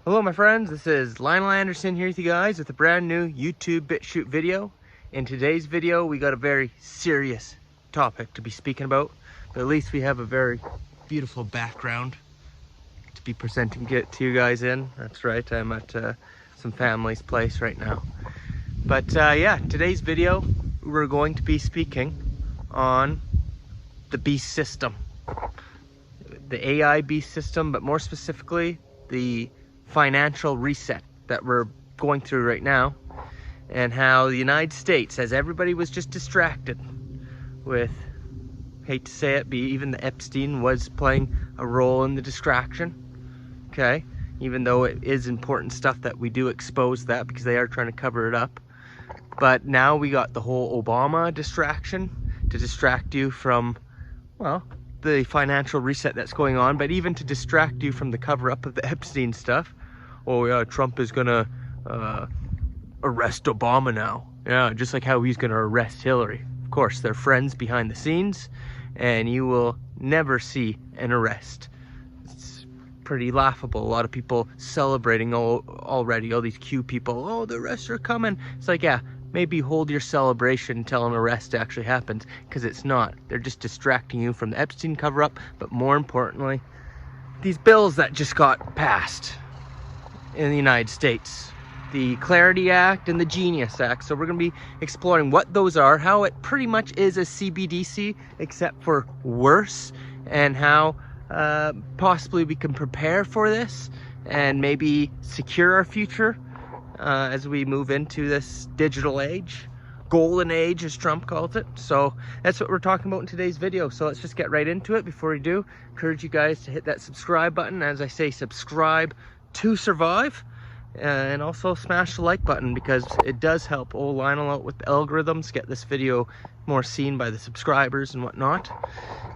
Hello my friends, this is Linol Anderson here with you guys with a brand new YouTube BitChute video. In today's video we got a very serious topic to be speaking about, but at least we have a very beautiful background to be presenting it to you guys in. That's right, I'm at some family's place right now. But yeah, today's video we're going to be speaking on the beast system. The AI beast system, but more specifically the financial reset that we're going through right now, and how the United States, as everybody was just distracted with, hate to say it, even the Epstein was playing a role in the distraction, okay, even though it is important stuff that we do expose that because they are trying to cover it up. But now we got the whole Obama distraction to distract you from, well, the financial reset that's going on, but even to distract you from the cover-up of the Epstein stuff. Oh yeah, Trump is gonna arrest Obama now. Yeah, just like how he's gonna arrest Hillary. Of course, they're friends behind the scenes, and you will never see an arrest. It's pretty laughable. A lot of people celebrating already, all these Q people, oh, the arrests are coming. It's like, yeah, maybe hold your celebration until an arrest actually happens, because it's not. They're just distracting you from the Epstein cover-up, but more importantly, these bills that just got passed in the United States. The Clarity Act and the Genius Act. So we're going to be exploring what those are, how it pretty much is a CBDC, except for worse, and how possibly we can prepare for this and maybe secure our future as we move into this digital age, golden age as Trump calls it. So that's what we're talking about in today's video. So let's just get right into it. Before we do, encourage you guys to hit that subscribe button. As I say, subscribe to survive, and also smash the like button because it does help old Linol out with the algorithms, get this video more seen by the subscribers and whatnot.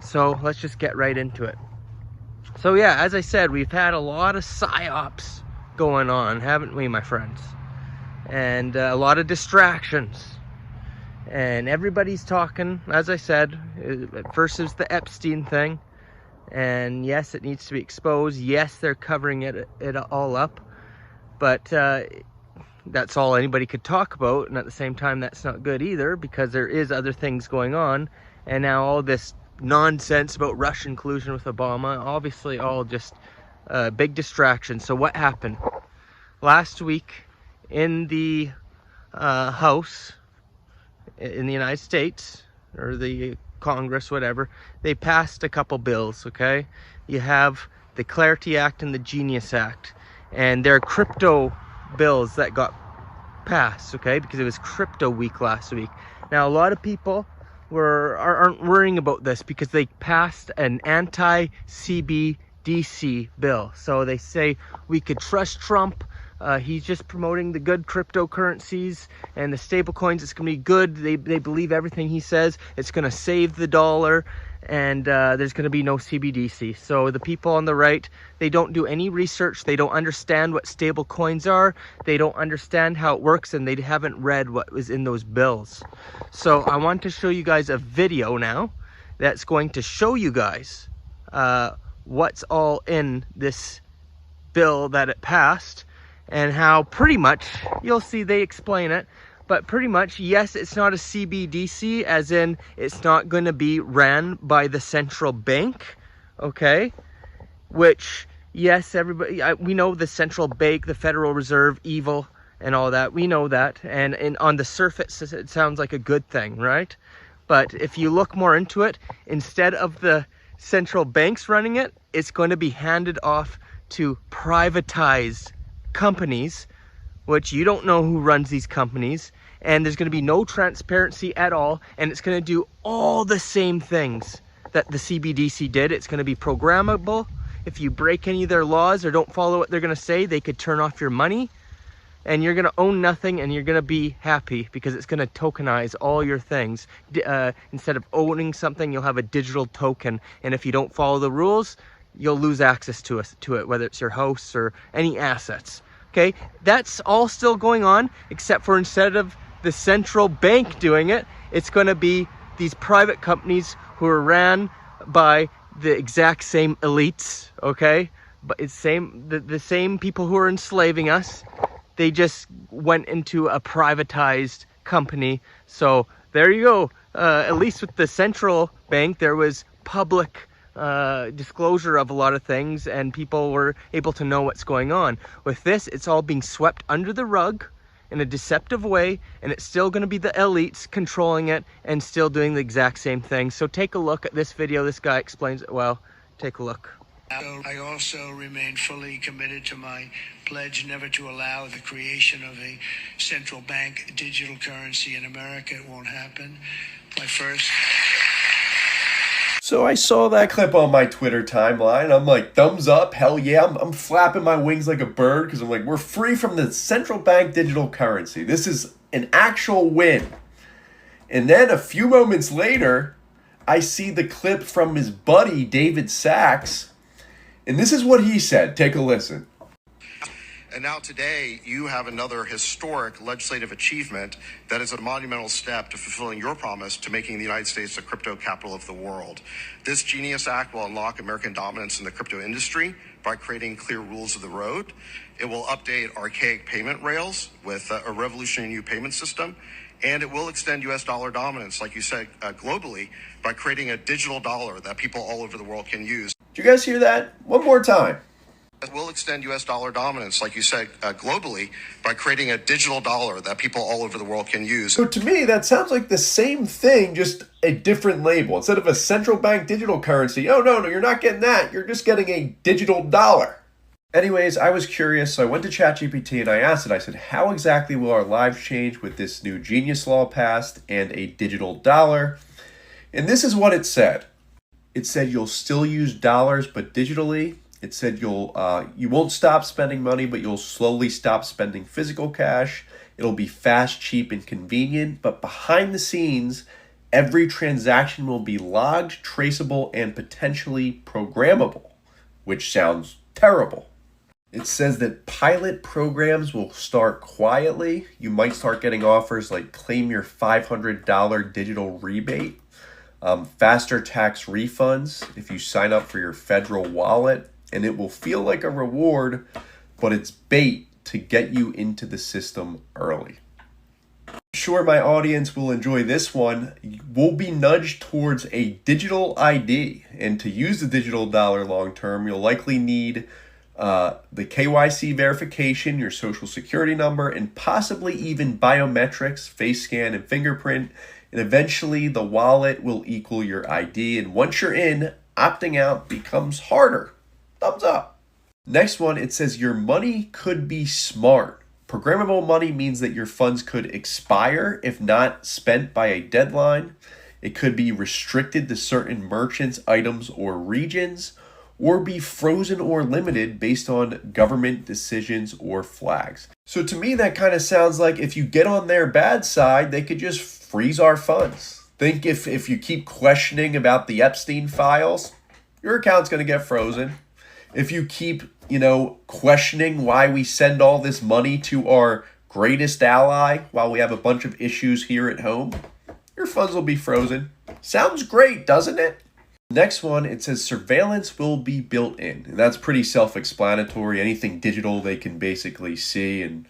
So let's just get right into it. So yeah, as I said, we've had a lot of psyops going on, haven't we, my friends? And a lot of distractions, and everybody's talking. As I said, at first it was the Epstein thing, and yes, it needs to be exposed. Yes, they're covering it all up, but that's all anybody could talk about, and at the same time that's not good either, because there is other things going on. And now all this nonsense about Russian collusion with Obama, obviously all just big distractions. So what happened last week in the House in the United States, or the Congress, whatever, they passed a couple bills, okay? You have the Clarity Act and the Genius Act, and they're crypto bills that got passed, okay? Because it was crypto week last week. Now, a lot of people aren't worrying about this because they passed an anti-CBDC bill. So they say we could trust Trump. He's just promoting the good cryptocurrencies and the stable coins. It's going to be good. They believe everything he says. It's going to save the dollar, and there's going to be no CBDC. So the people on the right, they don't do any research. They don't understand what stable coins are. They don't understand how it works, and they haven't read what was in those bills. So I want to show you guys a video now that's going to show you guys what's all in this bill that it passed, and how pretty much, you'll see they explain it, but pretty much, yes, it's not a CBDC, as in it's not going to be ran by the central bank, okay? Which, yes, everybody, we know the central bank, the Federal Reserve, evil and all that. We know that, and on the surface, it sounds like a good thing, right? But if you look more into it, instead of the central banks running it, it's going to be handed off to privatized companies, which you don't know who runs these companies, and there's going to be no transparency at all, and it's going to do all the same things that the CBDC did. It's going to be programmable. If you break any of their laws or don't follow what they're going to say, they could turn off your money, and you're going to own nothing, and you're going to be happy because it's going to tokenize all your things. Instead of owning something, you'll have a digital token, and if you don't follow the rules, you'll lose access to it, whether it's your house or any assets. Okay, that's all still going on, except for instead of the central bank doing it, it's going to be these private companies who are ran by the exact same elites, okay? but it's the same people who are enslaving us. They just went into a privatized company. So there you go. At least with the central bank, there was public disclosure of a lot of things, and people were able to know what's going on. With this, it's all being swept under the rug in a deceptive way, and it's still going to be the elites controlling it and still doing the exact same thing. So take a look at this video. This guy explains it well. Take a look. I also remain fully committed to my pledge never to allow the creation of a central bank digital currency in America. It won't happen. My first... So I saw that clip on my Twitter timeline. I'm like, thumbs up, hell yeah. I'm flapping my wings like a bird because I'm like, we're free from the central bank digital currency. This is an actual win. And then a few moments later, I see the clip from his buddy, David Sachs. And this is what he said. Take a listen. And now today, you have another historic legislative achievement that is a monumental step to fulfilling your promise to making the United States the crypto capital of the world. This Genius Act will unlock American dominance in the crypto industry by creating clear rules of the road. It will update archaic payment rails with a revolutionary new payment system. And it will extend U.S. dollar dominance, like you said, globally by creating a digital dollar that people all over the world can use. Did you guys hear that? One more time. It will extend U.S. dollar dominance, like you said, globally by creating a digital dollar that people all over the world can use. So to me, that sounds like the same thing, just a different label. Instead of a central bank digital currency, oh, no, you're not getting that. You're just getting a digital dollar. Anyways, I was curious, so I went to ChatGPT and I asked it, I said, how exactly will our lives change with this new Genius Law passed and a digital dollar? And this is what it said. It said you'll still use dollars, but digitally. It said you won't stop spending money, but you'll slowly stop spending physical cash. It'll be fast, cheap, and convenient. But behind the scenes, every transaction will be logged, traceable, and potentially programmable, which sounds terrible. It says that pilot programs will start quietly. You might start getting offers like claim your $500 digital rebate, faster tax refunds if you sign up for your federal wallet. And it will feel like a reward, but it's bait to get you into the system early. I'm sure my audience will enjoy this one. We'll be nudged towards a digital ID. And to use the digital dollar long term, you'll likely need the KYC verification, your social security number, and possibly even biometrics, face scan, and fingerprint. And eventually the wallet will equal your ID. And once you're in, opting out becomes harder. Thumbs up. Next one, it says your money could be smart. Programmable money means that your funds could expire if not spent by a deadline. It could be restricted to certain merchants, items, or regions, or be frozen or limited based on government decisions or flags. So to me, that kind of sounds like if you get on their bad side, they could just freeze our funds. Think if you keep questioning about the Epstein files, your account's going to get frozen. If you keep, questioning why we send all this money to our greatest ally while we have a bunch of issues here at home, your funds will be frozen. Sounds great, doesn't it? Next one, it says surveillance will be built in. And that's pretty self-explanatory. Anything digital, they can basically see and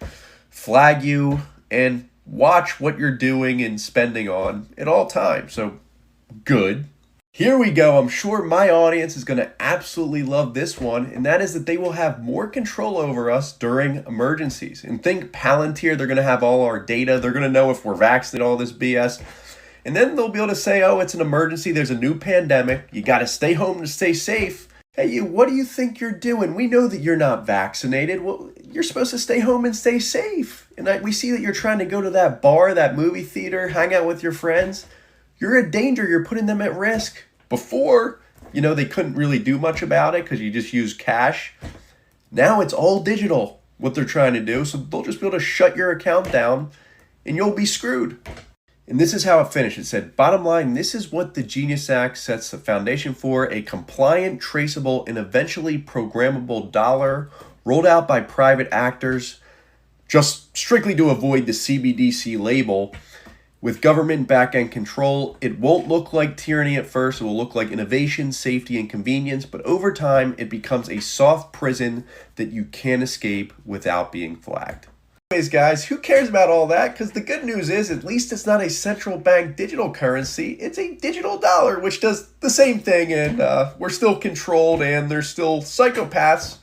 flag you and watch what you're doing and spending on at all times. So good. Here we go. I'm sure my audience is going to absolutely love this one, and that is that they will have more control over us during emergencies. And think Palantir, they're going to have all our data. They're going to know if we're vaccinated, all this BS. And then they'll be able to say, oh, it's an emergency. There's a new pandemic. You got to stay home to stay safe. Hey, you, what do you think you're doing? We know that you're not vaccinated. Well, you're supposed to stay home and stay safe. And we see that you're trying to go to that bar, that movie theater, hang out with your friends. You're a danger. You're putting them at risk. Before, they couldn't really do much about it because you just use cash. Now it's all digital, what they're trying to do. So they'll just be able to shut your account down and you'll be screwed. And this is how it finished. It said, bottom line, this is what the Genius Act sets the foundation for: a compliant, traceable, and eventually programmable dollar rolled out by private actors just strictly to avoid the CBDC label. With government back-end control, it won't look like tyranny at first. It will look like innovation, safety, and convenience, but over time, it becomes a soft prison that you can't escape without being flagged. Anyways, guys, who cares about all that? Because the good news is, at least it's not a central bank digital currency. It's a digital dollar, which does the same thing, and we're still controlled, and there's still psychopaths,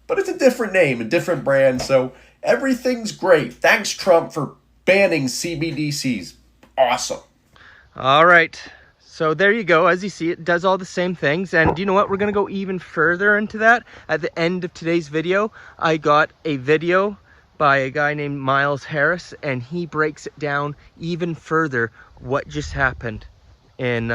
but it's a different name, a different brand, so everything's great. Thanks, Trump, for banning CBDCs. Awesome. All right. So there you go. As you see, it does all the same things. And you know what? We're going to go even further into that. At the end of today's video, I got a video by a guy named Miles Harris, and he breaks it down even further what just happened in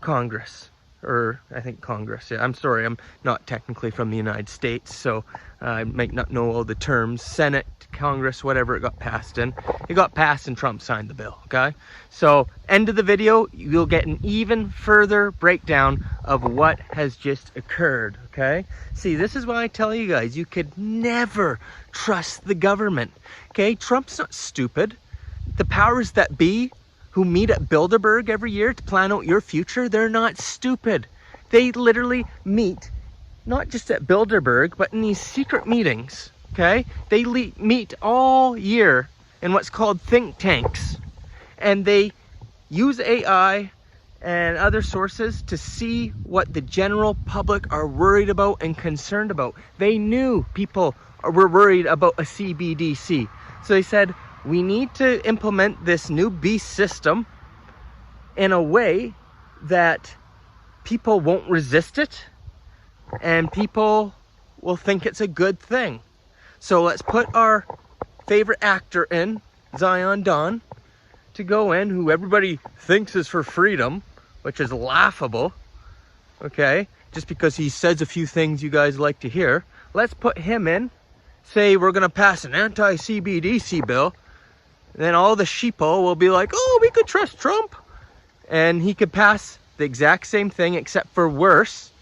Congress. Or I think Congress. Yeah, I'm sorry, I'm not technically from the United States, so I might not know all the terms. Senate, Congress, whatever it got passed in. It got passed and Trump signed the bill, okay? So, end of the video, you'll get an even further breakdown of what has just occurred, okay? See, this is why I tell you guys, you could never trust the government, okay? Trump's not stupid. The powers that be who meet at Bilderberg every year to plan out your future, they're not stupid. They literally meet, not just at Bilderberg, but in these secret meetings, okay? They meet all year in what's called think tanks. And they use AI and other sources to see what the general public are worried about and concerned about. They knew people were worried about a CBDC. So they said, we need to implement this new beast system in a way that people won't resist it and people will think it's a good thing. So let's put our favorite actor in, Zion Dawn, to go in, who everybody thinks is for freedom, which is laughable, okay? Just because he says a few things you guys like to hear. Let's put him in, say we're gonna pass an anti-CBDC bill, then all the sheeple will be like, oh, we could trust Trump. And he could pass the exact same thing, except for worse.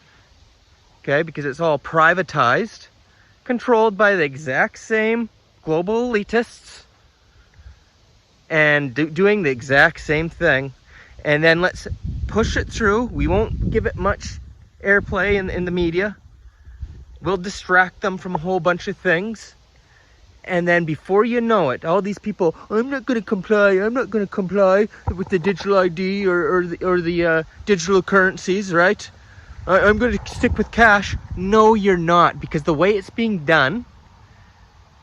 Okay, because it's all privatized, controlled by the exact same global elitists, and doing the exact same thing. And then let's push it through. We won't give it much airplay in the media. We'll distract them from a whole bunch of things. And then before you know it, all these people, I'm not going to comply with the digital ID or the digital currencies, right? I'm going to stick with cash. No, you're not, because the way it's being done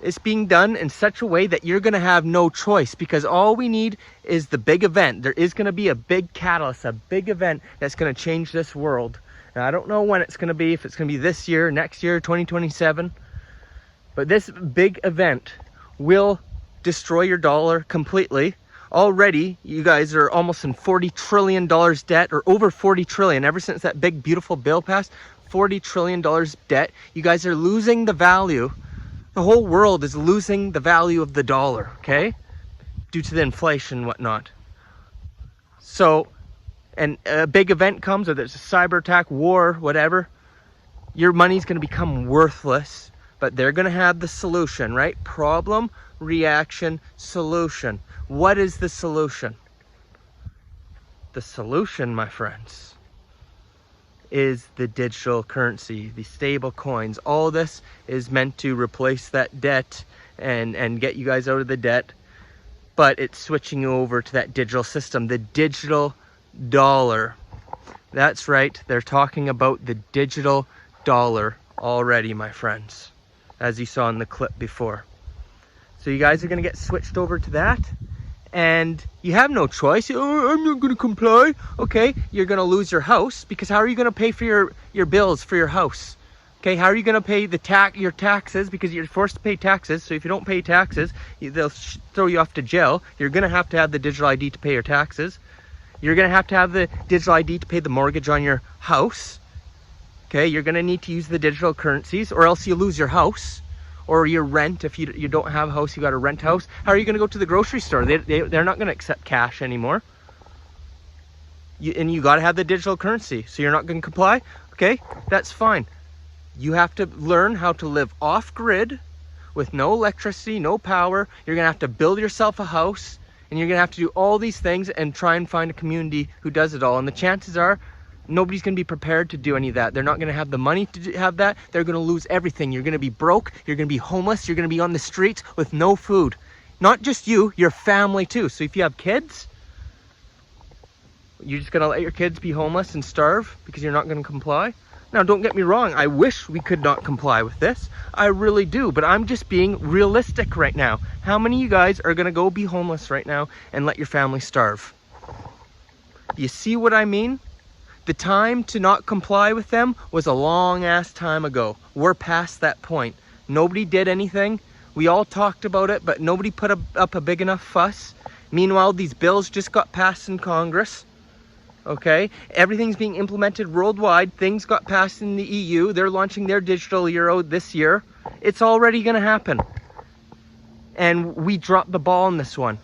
in such a way that you're going to have no choice, because all we need is the big event. There is going to be a big catalyst, a big event that's going to change this world. And I don't know when it's going to be, if it's going to be this year, next year, 2027. But this big event will destroy your dollar completely. Already, you guys are almost in $40 trillion debt, or over 40 trillion. Ever since that big, beautiful bill passed, $40 trillion debt. You guys are losing the value. The whole world is losing the value of the dollar, okay? Due to the inflation and whatnot. So, and a big event comes, whether it's a cyber attack, war, whatever, your money's going to become worthless. But they're going to have the solution, right? Problem, reaction, solution. What is the solution? The solution, my friends, is the digital currency, the stable coins. All this is meant to replace that debt and get you guys out of the debt. But it's switching you over to that digital system, the digital dollar. That's right. They're talking about the digital dollar already, my friends, as you saw in the clip before. So you guys are going to get switched over to that, and you have no choice. Oh, I'm not going to comply. Okay, you're going to lose your house, because how are you going to pay for your bills for your house? Okay, how are you going to pay your taxes, because you're forced to pay taxes. So if you don't pay taxes, they'll throw you off to jail. You're going to have the digital ID to pay your taxes. You're going to have the digital ID to pay the mortgage on your house. Okay, you're going to need to use the digital currencies, or else you lose your house or your rent. If you don't have a house, you got to rent a house. How are you going to go to the grocery store? They're not going to accept cash anymore. And you got to have the digital currency. So you're not going to comply? Okay, that's fine. You have to learn how to live off grid with no electricity, no power. You're going to have to build yourself a house And you're gonna have to do all these things and try and find a community who does it all. And the chances are nobody's gonna be prepared to do any of that. They're not gonna have the money to have that. They're gonna lose everything. You're gonna be broke, you're gonna be homeless, you're gonna be on the streets with no food. Not just you, your family too. So if you have kids, you're just gonna let your kids be homeless and starve because you're not gonna comply? Now, don't get me wrong, I wish we could not comply with this. I really do, but I'm just being realistic right now. How many of you guys are gonna go be homeless right now and let your family starve? You see what I mean? The time to not comply with them was a long ass time ago. We're past that point. Nobody did anything. We all talked about it, but nobody put up a big enough fuss. Meanwhile, these bills just got passed in Congress. Okay, everything's being implemented worldwide. Things got passed in the EU. They're launching their digital euro this year. It's already going to happen. And we dropped the ball on this one.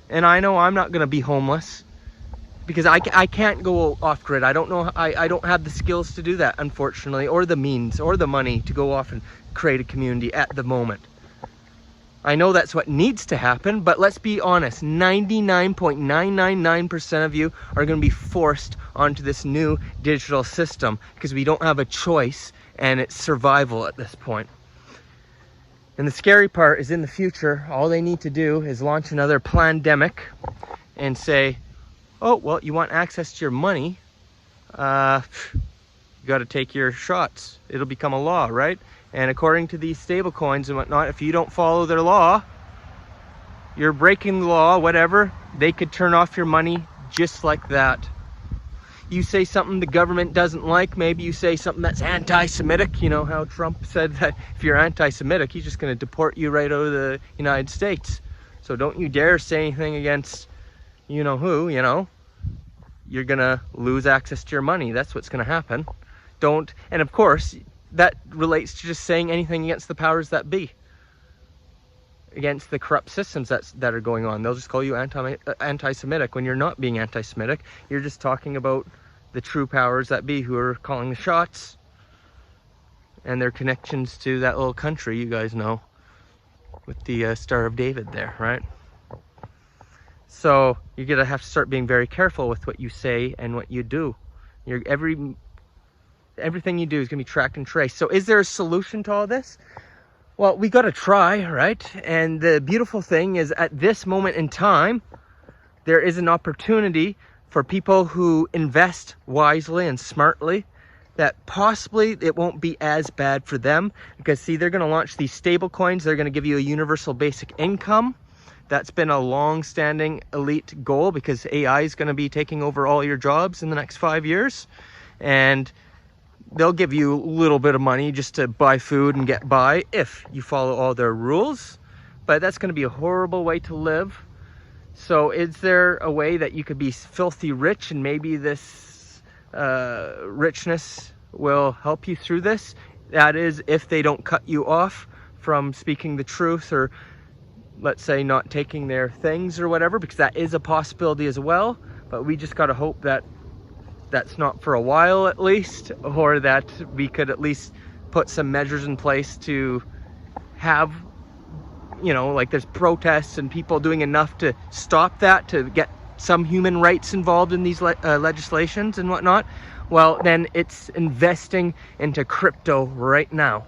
And I know I'm not going to be homeless because I can't go off grid. I don't know. I don't have the skills to do that, unfortunately, or the means or the money to go off and create a community at the moment. I know that's what needs to happen, but let's be honest, 99.999% of you are going to be forced onto this new digital system because we don't have a choice and it's survival at this point. And the scary part is in the future, all they need to do is launch another plandemic and say, oh, well, you want access to your money, you got to take your shots. It'll become a law, right? And according to these stable coins and whatnot, if you don't follow their law, you're breaking the law, whatever, they could turn off your money just like that. You say something the government doesn't like, maybe you say something that's anti-Semitic, you know how Trump said that if you're anti-Semitic, he's just going to deport you right out of the United States. So don't you dare say anything against you know who, you know. You're going to lose access to your money. That's what's going to happen. Don't, and of course, that relates to just saying anything against the powers that be, against the corrupt systems that are going on. They'll just call you anti-Semitic when you're not being anti-Semitic. You're just talking about the true powers that be who are calling the shots and their connections to that little country you guys know with the Star of David there, right? So you're gonna have to start being very careful with what you say and what you do. Everything you do is gonna be tracked and traced. So is there a solution to all this? Well, we gotta try, right? And the beautiful thing is at this moment in time, there is an opportunity for people who invest wisely and smartly that possibly it won't be as bad for them, because see, they're gonna launch these stable coins. They're gonna give you a universal basic income. That's been a long-standing elite goal because AI is gonna be taking over all your jobs in the next 5 years. And they'll give you a little bit of money just to buy food and get by if you follow all their rules. But that's going to be a horrible way to live. So is there a way that you could be filthy rich and maybe this richness will help you through this? That is, if they don't cut you off from speaking the truth, or let's say not taking their things or whatever, because that is a possibility as well. But we just got to hope that that's not for a while at least, or that we could at least put some measures in place to have, you know, like there's protests and people doing enough to stop that, to get some human rights involved in these legislations and whatnot. Well, then it's investing into crypto right now,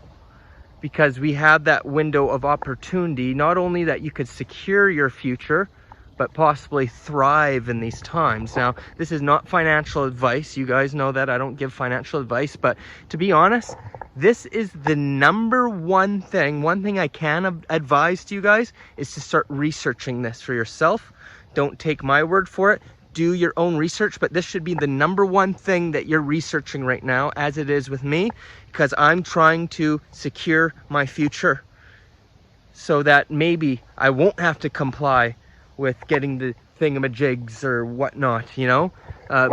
because we have that window of opportunity, not only that you could secure your future, but possibly thrive in these times. Now, this is not financial advice. You guys know that I don't give financial advice, but to be honest, this is the number one thing I can advise to you guys is to start researching this for yourself. Don't take my word for it. Do your own research, but this should be the number one thing that you're researching right now, as it is with me, because I'm trying to secure my future so that maybe I won't have to comply with getting the thingamajigs or whatnot, you know.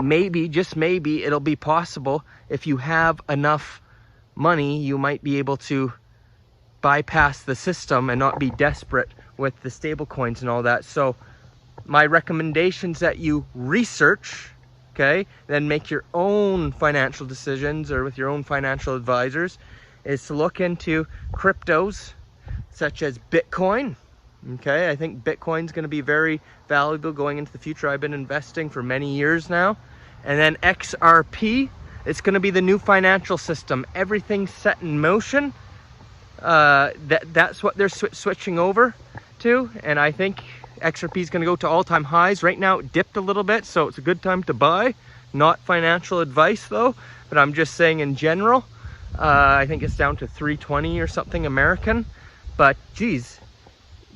Maybe, just maybe, it'll be possible if you have enough money, you might be able to bypass the system and not be desperate with the stable coins and all that. So my recommendation's that you research, okay, then make your own financial decisions, or with your own financial advisors, is to look into cryptos such as Bitcoin, Okay, I think Bitcoin's going to be very valuable going into the future. I've been investing for many years now. And then XRP, it's going to be the new financial system. Everything's set in motion. That's what they're switching over to. And I think XRP is going to go to all-time highs. Right now it dipped a little bit, so it's a good time to buy. Not financial advice though, but I'm just saying in general. I think it's down to 320 or something American. But geez,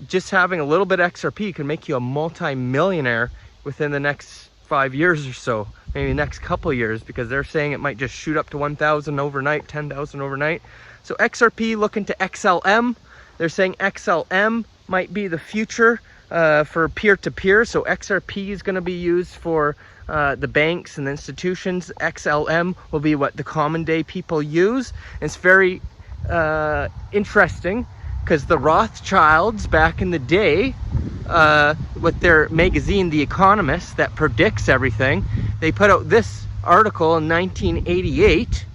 just having a little bit of XRP can make you a multi-millionaire within the next 5 years or so, maybe the next couple of years, because they're saying it might just shoot up to 1,000 overnight, 10,000 overnight. So XRP, look into XLM. They're saying XLM might be the future for peer-to-peer. So XRP is going to be used for the banks and the institutions. XLM will be what the common day people use. And it's very interesting, because the Rothschilds back in the day, with their magazine, The Economist, that predicts everything, they put out this article in 1988,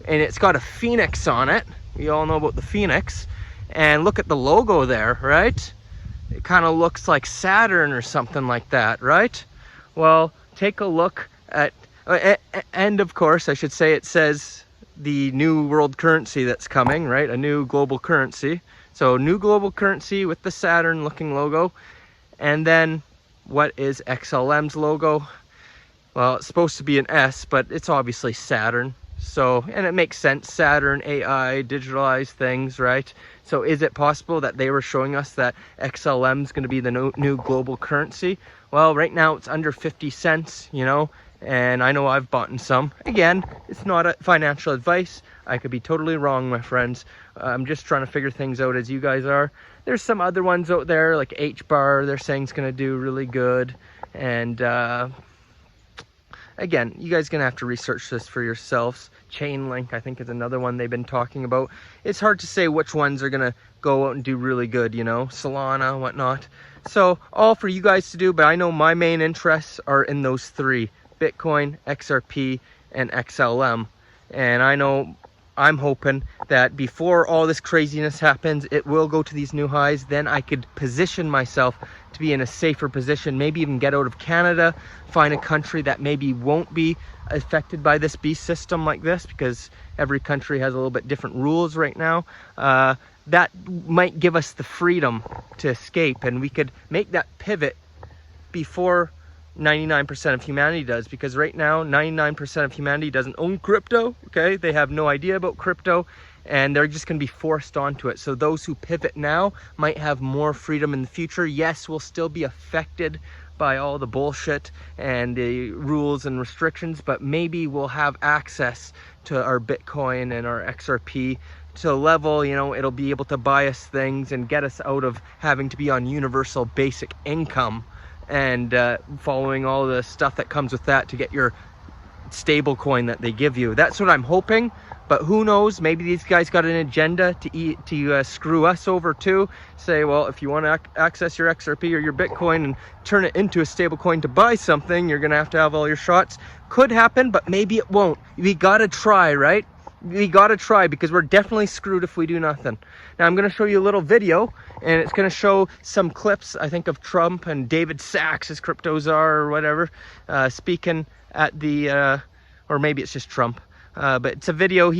and it's got a phoenix on it. We all know about the phoenix. And look at the logo there, right? It kind of looks like Saturn or something like that, right? Well, take a look at, and of course, I should say, it says the new world currency that's coming, right? A new global currency. So new global currency with the Saturn looking logo. And then what is XLM's logo? Well, it's supposed to be an S, but it's obviously Saturn. So, and it makes sense, Saturn, AI, digitalized things, right? So is it possible that they were showing us that XLM is going to be the new global currency? Well, right now it's under 50 cents, you know, and I know I've bought in some. Again, it's not a financial advice. I could be totally wrong, my friends. I'm just trying to figure things out as you guys are. There's some other ones out there, like H-Bar, they're saying it's going to do really good. And again, you guys are going to have to research this for yourselves. Chainlink, I think, is another one they've been talking about. It's hard to say which ones are going to go out and do really good, you know, Solana, whatnot. So all for you guys to do, but I know my main interests are in those three: Bitcoin, XRP, and XLM. And I know I'm hoping that before all this craziness happens, it will go to these new highs. Then I could position myself to be in a safer position, maybe even get out of Canada, find a country that maybe won't be affected by this beast system like this, because every country has a little bit different rules right now. That might give us the freedom to escape, and we could make that pivot before 99% of humanity does, because right now 99% of humanity doesn't own crypto. Okay, they have no idea about crypto, and they're just going to be forced onto it. So those who pivot now might have more freedom in the future. Yes, we'll still be affected by all the bullshit and the rules and restrictions, but maybe we'll have access to our Bitcoin and our XRP to a level, you know, it'll be able to buy us things and get us out of having to be on universal basic income and following all the stuff that comes with that to get your stable coin that they give you. That's what I'm hoping, but who knows? Maybe these guys got an agenda to screw us over too. Say, well, if you want to access your XRP or your Bitcoin and turn it into a stable coin to buy something, you're gonna have to have all your shots. Could happen, but maybe it won't. We gotta try, right? We gotta try, because we're definitely screwed if we do nothing. Now I'm gonna show you a little video, and it's gonna show some clips, I think, of Trump and David Sachs, as crypto czar or whatever, speaking at the, or maybe it's just Trump, but it's a video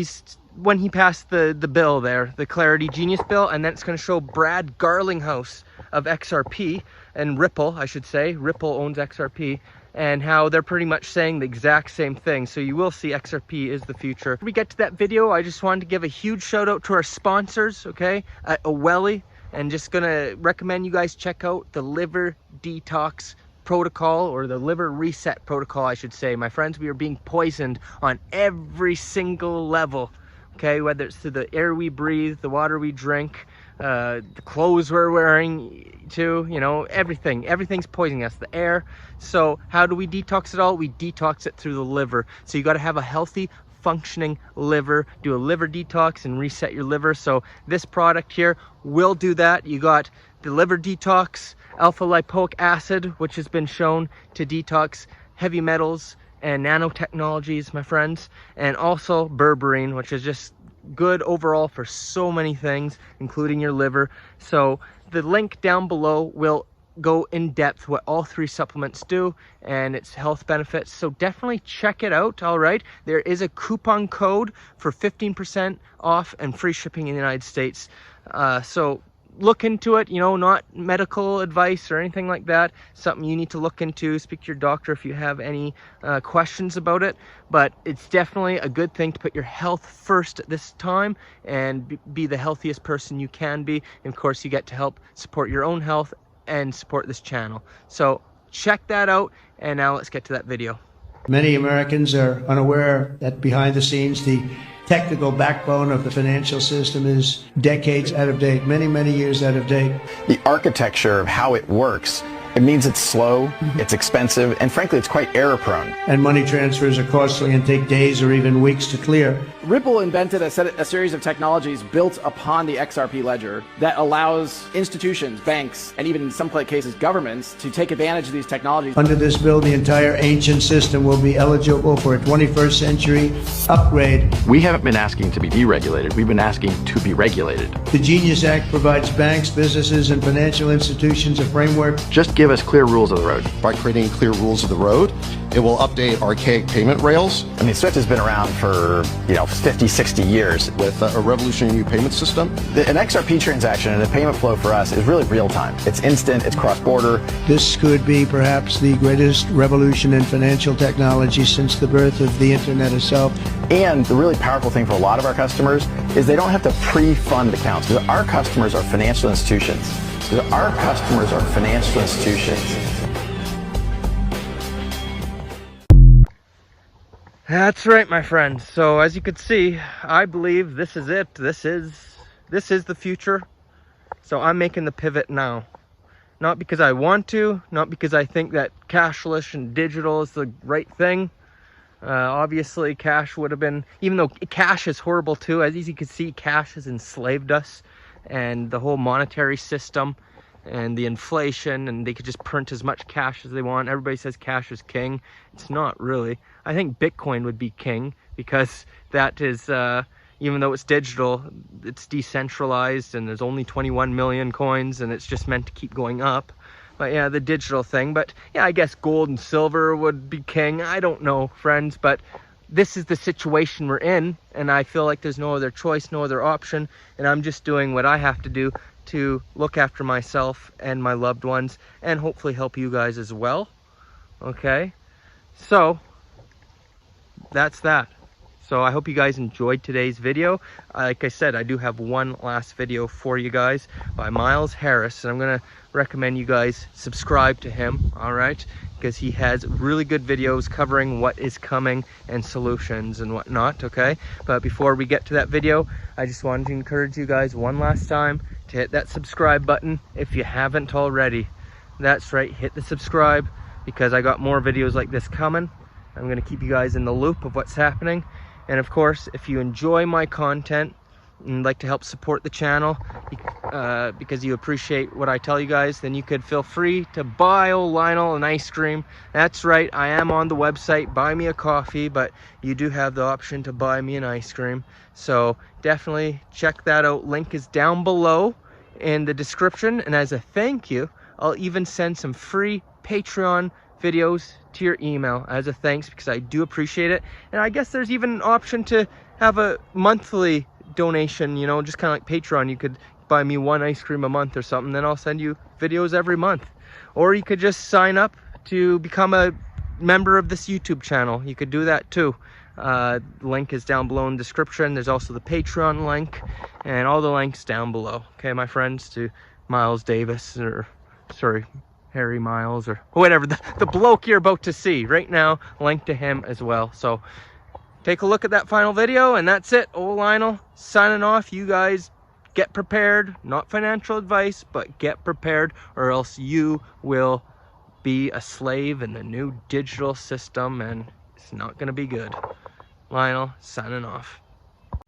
when he passed the bill there, the Clarity Genius bill, and then it's gonna show Brad Garlinghouse of XRP, and Ripple, I should say. Ripple owns XRP, and how they're pretty much saying the exact same thing. So you will see XRP is the future. Before we get to that video, I just wanted to give a huge shout out to our sponsors, okay, at Oweli, and just gonna recommend you guys check out the liver detox protocol, or the liver reset protocol, I should say. My friends, we are being poisoned on every single level, okay, whether it's through the air we breathe, the water we drink, the clothes we're wearing too, you know, everything's poisoning us, the air. So how do we detox it all? We detox it through the liver. So you got to have a healthy, functioning liver, do a liver detox and reset your liver. So this product here will do that. You got the liver detox, alpha lipoic acid, which has been shown to detox heavy metals and nanotechnologies, my friends, and also berberine, which is just good overall for so many things, including your liver. So the link down below will go in depth what all 3 supplements do and its health benefits, so definitely check it out. All right, there is a coupon code for 15% off and free shipping in the United States, so look into it. You know, not medical advice or anything like that, something you need to look into. Speak to your doctor if you have any questions about it, but it's definitely a good thing to put your health first at this time and be the healthiest person you can be. And of course, you get to help support your own health and support this channel. So check that out, and now let's get to that video. Many Americans are unaware that behind the scenes, the technical backbone of the financial system is decades out of date, many years out of date. The architecture of how it works, it means it's slow, it's expensive, and frankly, it's quite error prone. And money transfers are costly and take days or even weeks to clear. Ripple invented a series of technologies built upon the XRP ledger that allows institutions, banks, and even in some cases governments to take advantage of these technologies. Under this bill, the entire ancient system will be eligible for a 21st century upgrade. We haven't been asking to be deregulated, we've been asking to be regulated. The Genius Act provides banks, businesses, and financial institutions a framework. Just give us clear rules of the road. By creating clear rules of the road, it will update archaic payment rails. I mean, SWIFT has been around for, 50, 60 years. With a revolutionary new payment system. An XRP transaction and a payment flow for us is really real time. It's instant, it's cross-border. This could be perhaps the greatest revolution in financial technology since the birth of the internet itself. And the really powerful thing for a lot of our customers is they don't have to pre-fund accounts, because our customers are financial institutions. That's right, my friends. So as you could see, I believe this is it. This is the future. So I'm making the pivot now. Not because I want to, not because I think that cashless and digital is the right thing. Obviously, cash would have been, even though cash is horrible too, as you can see, cash has enslaved us, and the whole monetary system and the inflation, and they could just print as much cash as they want. Everybody says cash is king. It's not really. I think Bitcoin would be king, because that is, even though it's digital, it's decentralized, and there's only 21 million coins, and it's just meant to keep going up. But yeah, the digital thing. But yeah, I guess gold and silver would be king. I don't know, friends, but this is the situation we're in, and I feel like there's no other choice, no other option, and I'm just doing what I have to do to look after myself and my loved ones, and hopefully help you guys as well. Okay, so that's that. So I hope you guys enjoyed today's video. Like I said, I do have one last video for you guys by Miles Harris, and I'm gonna recommend you guys subscribe to him, all right? Because he has really good videos covering what is coming and solutions and whatnot, okay? But before we get to that video, I just wanted to encourage you guys one last time to hit that subscribe button if you haven't already. That's right, hit the subscribe, because I got more videos like this coming. I'm gonna keep you guys in the loop of what's happening. And of course, if you enjoy my content and like to help support the channel, because you appreciate what I tell you guys, then you could feel free to buy old Linol an ice cream. That's right, I am on the website, buy me a coffee, but you do have the option to buy me an ice cream. So definitely check that out. Link is down below in the description. And as a thank you, I'll even send some free Patreon videos to your email as a thanks, because I do appreciate it. And I guess there's even an option to have a monthly donation, you know, just kind of like Patreon. You could buy me one ice cream a month or something, then I'll send you videos every month. Or you could just sign up to become a member of this YouTube channel. You could do that too. Link is down below in the description. There's also the Patreon link, and all the links down below. Okay, my friends, to Miles Davis, or sorry, Harry Miles, or whatever, the bloke you're about to see right now, link to him as well. So take a look at that final video, and that's it. Old Linol signing off. You guys get prepared. Not financial advice, but get prepared, or else you will be a slave in the new digital system, and it's not going to be good. Linol signing off.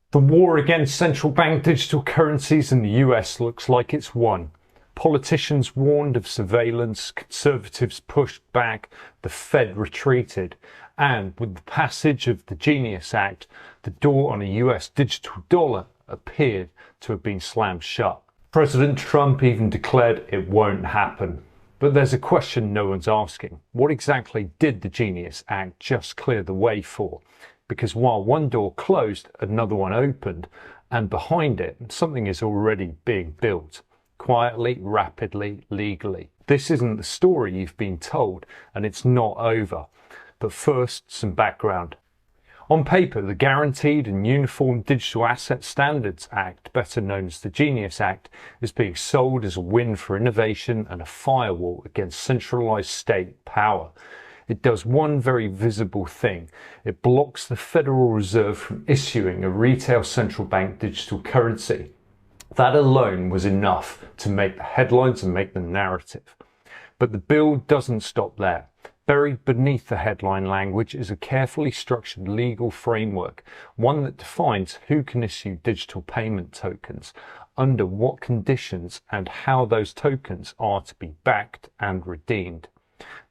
The war against central bank digital currencies in the US looks like it's won. Politicians warned of surveillance, conservatives pushed back, the Fed retreated, and with the passage of the Genius Act, the door on a US digital dollar appeared to have been slammed shut. President Trump even declared it won't happen. But there's a question no one's asking. What exactly did the Genius Act just clear the way for? Because while one door closed, another one opened, and behind it, something is already being built. Quietly, rapidly, legally. This isn't the story you've been told, and it's not over. But first, some background. On paper, the Guaranteed and Uniform Digital Asset Standards Act, better known as the Genius Act, is being sold as a win for innovation and a firewall against centralized state power. It does one very visible thing. It blocks the Federal Reserve from issuing a retail central bank digital currency. That alone was enough to make the headlines and make the narrative. But the bill doesn't stop there. Buried beneath the headline language is a carefully structured legal framework, one that defines who can issue digital payment tokens, under what conditions, and how those tokens are to be backed and redeemed.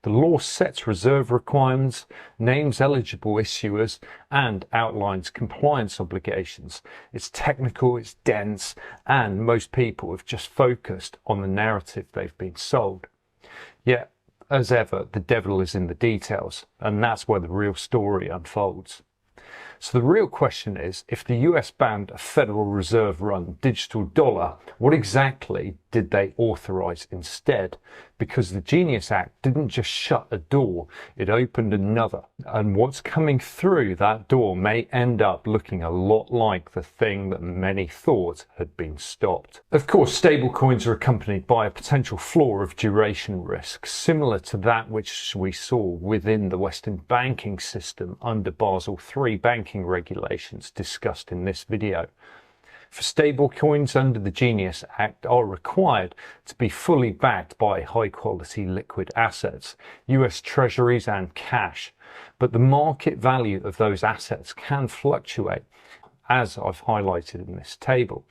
The law sets reserve requirements, names eligible issuers, and outlines compliance obligations. It's technical, it's dense, and most people have just focused on the narrative they've been sold. Yet, as ever, the devil is in the details, and that's where the real story unfolds. So the real question is, if the US banned a Federal Reserve-run digital dollar, what exactly did they authorize instead? Because the Genius Act didn't just shut a door, it opened another. And what's coming through that door may end up looking a lot like the thing that many thought had been stopped. Of course, stablecoins are accompanied by a potential floor of duration risk, similar to that which we saw within the Western banking system under Basel III banking regulations discussed in this video. For stablecoins under the Genius Act are required to be fully backed by high-quality liquid assets, US Treasuries and cash. But the market value of those assets can fluctuate, as I've highlighted in this table.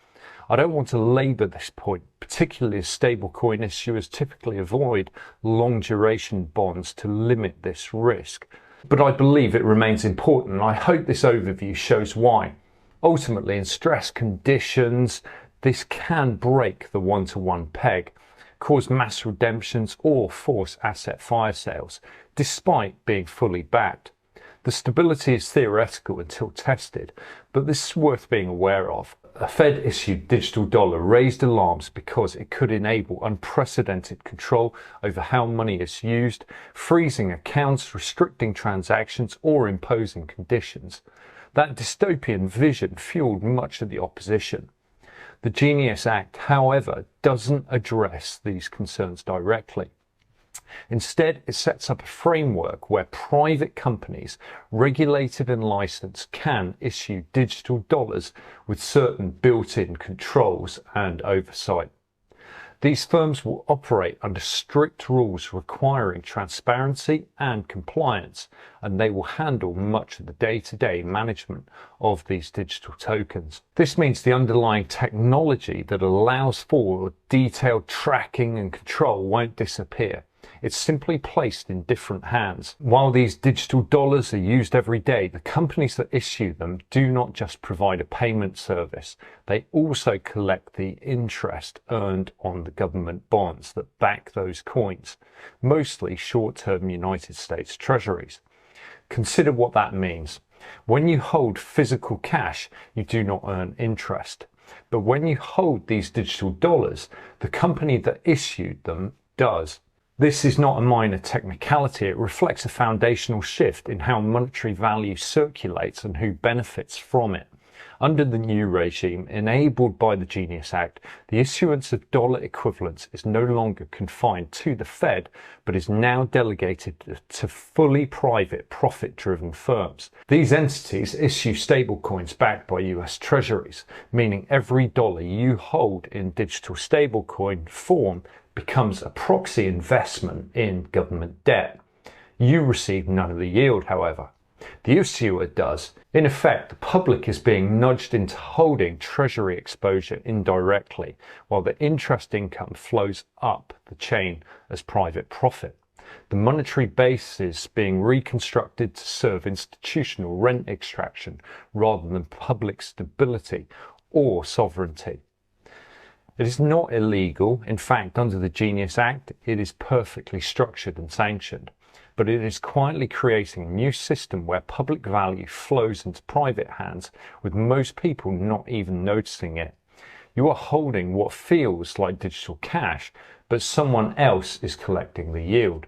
I don't want to labour this point, particularly as stablecoin issuers typically avoid long-duration bonds to limit this risk. But I believe it remains important, and I hope this overview shows why. Ultimately, in stress conditions, this can break the one-to-one peg, cause mass redemptions or force asset fire sales, despite being fully backed. The stability is theoretical until tested, but this is worth being aware of. A Fed-issued digital dollar raised alarms because it could enable unprecedented control over how money is used, freezing accounts, restricting transactions, or imposing conditions. That dystopian vision fueled much of the opposition. The Genius Act, however, doesn't address these concerns directly. Instead, it sets up a framework where private companies, regulated and licensed, can issue digital dollars with certain built-in controls and oversight. These firms will operate under strict rules requiring transparency and compliance, and they will handle much of the day-to-day management of these digital tokens. This means the underlying technology that allows for detailed tracking and control won't disappear. It's simply placed in different hands. While these digital dollars are used every day, the companies that issue them do not just provide a payment service. They also collect the interest earned on the government bonds that back those coins, mostly short-term United States Treasuries. Consider what that means. When you hold physical cash, you do not earn interest. But when you hold these digital dollars, the company that issued them does. This is not a minor technicality, it reflects a foundational shift in how monetary value circulates and who benefits from it. Under the new regime, enabled by the Genius Act, the issuance of dollar equivalents is no longer confined to the Fed, but is now delegated to fully private, profit-driven firms. These entities issue stablecoins backed by US Treasuries, meaning every dollar you hold in digital stablecoin form becomes a proxy investment in government debt. You receive none of the yield, however. The issuer does. In effect, the public is being nudged into holding treasury exposure indirectly, while the interest income flows up the chain as private profit. The monetary base is being reconstructed to serve institutional rent extraction rather than public stability or sovereignty. It is not illegal. In fact, under the Genius Act, it is perfectly structured and sanctioned. But it is quietly creating a new system where public value flows into private hands, with most people not even noticing it. You are holding what feels like digital cash, but someone else is collecting the yield.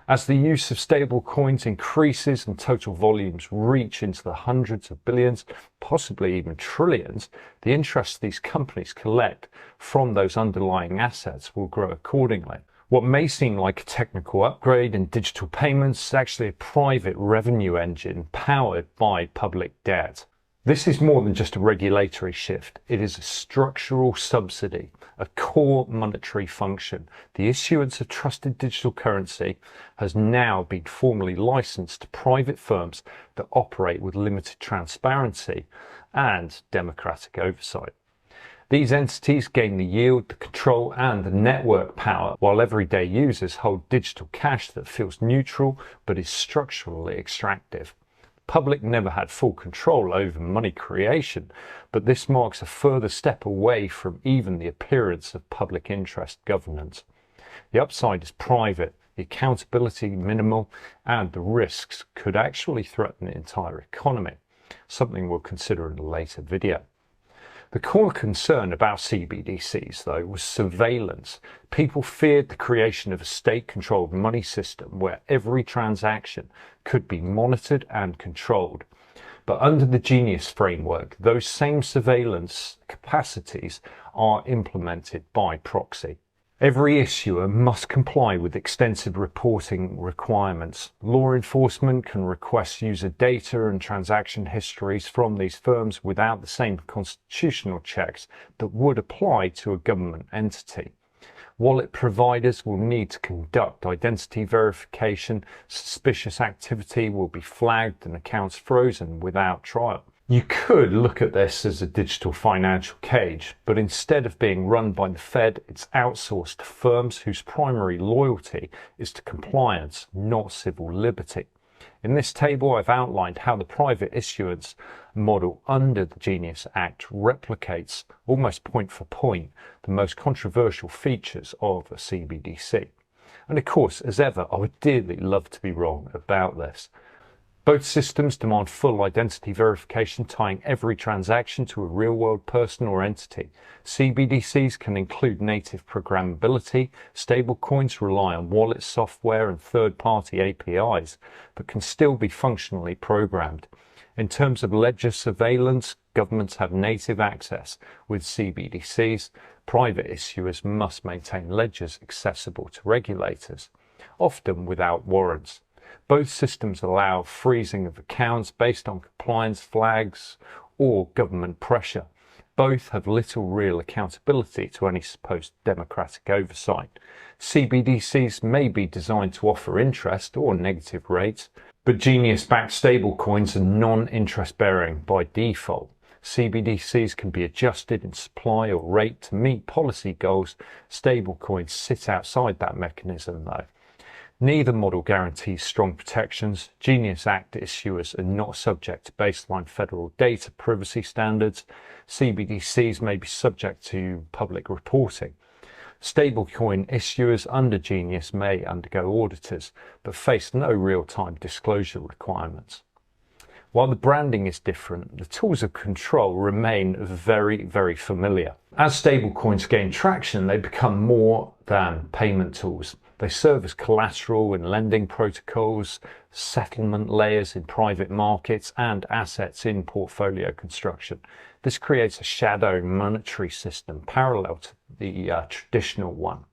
As the use of stable coins increases and total volumes reach into the hundreds of billions, possibly even trillions, the interest these companies collect from those underlying assets will grow accordingly. What may seem like a technical upgrade in digital payments is actually a private revenue engine powered by public debt. This is more than just a regulatory shift. It is a structural subsidy, a core monetary function. The issuance of trusted digital currency has now been formally licensed to private firms that operate with limited transparency and democratic oversight. These entities gain the yield, the control, and the network power, while everyday users hold digital cash that feels neutral but is structurally extractive. The public never had full control over money creation, but this marks a further step away from even the appearance of public interest governance. The upside is private, the accountability minimal, and the risks could actually threaten the entire economy, something we'll consider in a later video. The core concern about CBDCs, though, was surveillance. People feared the creation of a state-controlled money system where every transaction could be monitored and controlled. But under the Genius framework, those same surveillance capacities are implemented by proxy. Every issuer must comply with extensive reporting requirements. Law enforcement can request user data and transaction histories from these firms without the same constitutional checks that would apply to a government entity. Wallet providers will need to conduct identity verification. Suspicious activity will be flagged and accounts frozen without trial. You could look at this as a digital financial cage, but instead of being run by the Fed, it's outsourced to firms whose primary loyalty is to compliance, not civil liberty. In this table, I've outlined how the private issuance model under the Genius Act replicates, almost point for point, the most controversial features of a CBDC. And of course, as ever, I would dearly love to be wrong about this. Both systems demand full identity verification, tying every transaction to a real-world person or entity. CBDCs can include native programmability. Stablecoins rely on wallet software and third-party APIs, but can still be functionally programmed. In terms of ledger surveillance, governments have native access. With CBDCs, private issuers must maintain ledgers accessible to regulators, often without warrants. Both systems allow freezing of accounts based on compliance flags or government pressure. Both have little real accountability to any supposed democratic oversight. CBDCs may be designed to offer interest or negative rates, but Genius-backed stablecoins are non-interest bearing by default. CBDCs can be adjusted in supply or rate to meet policy goals. Stablecoins sit outside that mechanism, though. Neither model guarantees strong protections. Genius Act issuers are not subject to baseline federal data privacy standards. CBDCs may be subject to public reporting. Stablecoin issuers under Genius may undergo auditors, but face no real-time disclosure requirements. While the branding is different, the tools of control remain very, very familiar. As stablecoins gain traction, they become more than payment tools. They serve as collateral in lending protocols, settlement layers in private markets, and assets in portfolio construction. This creates a shadow monetary system parallel to the traditional one,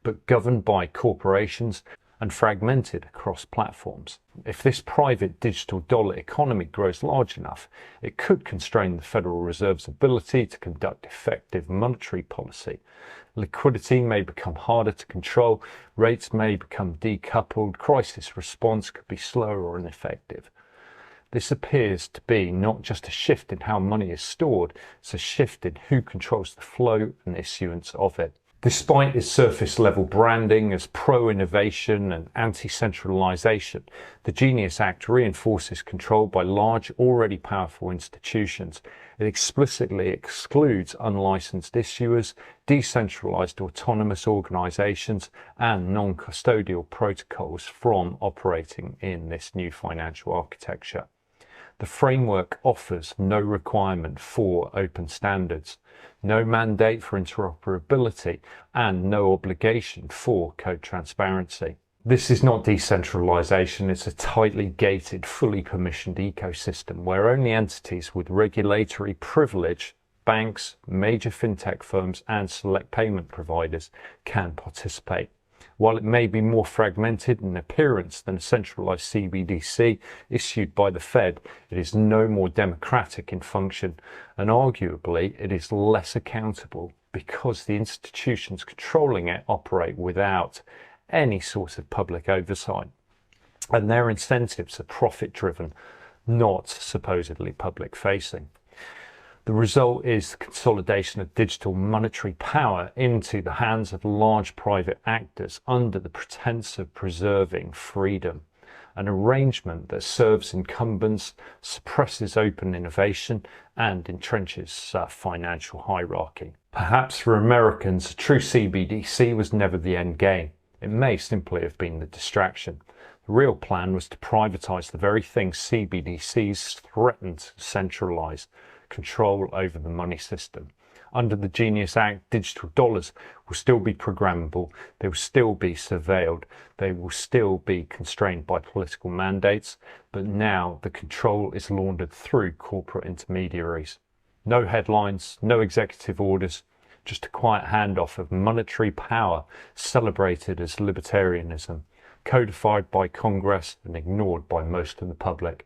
but governed by corporations and fragmented across platforms. If this private digital dollar economy grows large enough, it could constrain the Federal Reserve's ability to conduct effective monetary policy. Liquidity may become harder to control, rates may become decoupled, crisis response could be slower or ineffective. This appears to be not just a shift in how money is stored, it's a shift in who controls the flow and issuance of it. Despite its surface level branding as pro-innovation and anti-centralisation, the Genius Act reinforces control by large, already powerful institutions. It explicitly excludes unlicensed issuers, decentralised autonomous organisations and non-custodial protocols from operating in this new financial architecture. The framework offers no requirement for open standards, no mandate for interoperability, and no obligation for code transparency. This is not decentralization, it's a tightly gated, fully permissioned ecosystem where only entities with regulatory privilege, banks, major fintech firms, and select payment providers can participate. While it may be more fragmented in appearance than a centralized CBDC issued by the Fed, it is no more democratic in function, and arguably it is less accountable because the institutions controlling it operate without any sort of public oversight, and their incentives are profit-driven, not supposedly public-facing. The result is the consolidation of digital monetary power into the hands of large private actors under the pretense of preserving freedom, an arrangement that serves incumbents, suppresses open innovation, and entrenches financial hierarchy. Perhaps for Americans, a true CBDC was never the end game. It may simply have been the distraction. The real plan was to privatize the very thing CBDCs threatened to centralize: control over the money system. Under the Genius Act, digital dollars will still be programmable, they will still be surveilled, they will still be constrained by political mandates, but now the control is laundered through corporate intermediaries. No headlines, no executive orders, just a quiet handoff of monetary power celebrated as libertarianism, codified by Congress and ignored by most of the public.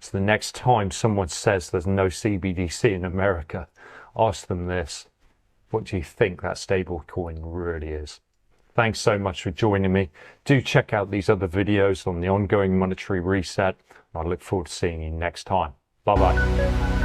So the next time someone says there's no CBDC in America, ask them this: what do you think that stable coin really is? Thanks so much for joining me. Do check out these other videos on the ongoing monetary reset. I look forward to seeing you next time. Bye bye.